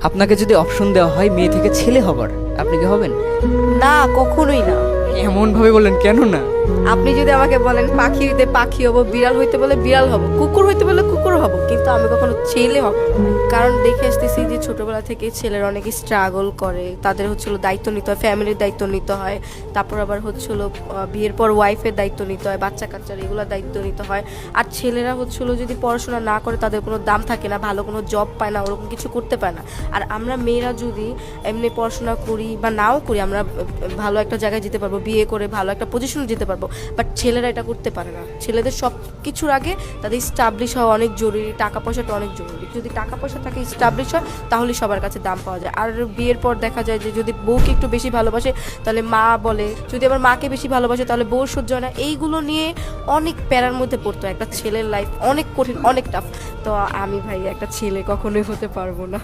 আপনাকে যদি অপশন দেওয়া হয় মেয়ে থেকে ছেলে হবার, আপনি কি হবেন? না, কখনোই না। এমন ভাবে বললেন কেন না? আপনি যদি আমাকে বলেন পাখি হইতে পাখি হব, বিড়াল হইতে বলে বিড়াল হব, কুকুর হইতে বলে কুকুর হব, কিন্তু আমি কখনো ছেলে হব না। কারণ দেখে আসতেছি যে ছোটবেলা থেকে ছেলেরা অনেকে স্ট্রাগল করে, তাদের হচ্ছিল দায়িত্ব নিতে হয়, ফ্যামিলির দায়িত্ব নিতে হয়, তারপর আবার হচ্ছিল বিয়ের পর ওয়াইফের দায়িত্ব নিতে হয়, বাচ্চা কাচ্চার এগুলোর দায়িত্ব নিতে হয়। আর ছেলেরা হচ্ছিল যদি পড়াশোনা না করে তাদের কোনো দাম থাকে না, ভালো কোনো জব পায় না, ওরকম কিছু করতে পারে না। আর আমরা মেয়েরা যদি এমনি পড়াশোনা করি বা নাও করি, আমরা ভালো একটা জায়গায় যেতে পারবো, বিয়ে করে ভালো একটা পজিশনে যেতে পারবো, বাট ছেলেরা এটা করতে পারে না। ছেলেদের সব কিছুর আগে তাদের স্টাবলিশ হওয়া অনেক জরুরি, টাকা পয়সাটা অনেক জরুরি। যদি টাকা পয়সা থাকে, স্টাবলিশ হয়, তাহলে সবার কাছে দাম পাওয়া যায়। আর বিয়ের পর দেখা যায় যে যদি বউকে একটু বেশি ভালোবাসে তাহলে মা বলে, যদি আবার মাকে বেশি ভালোবাসে তাহলে বউ সহ্য হয় না। এইগুলো নিয়ে অনেক প্যারার মধ্যে পড়তো। একটা ছেলের লাইফ অনেক কঠিন, অনেক টাফ। তো আমি ভাই একটা ছেলে কখনোই হতে পারবো না।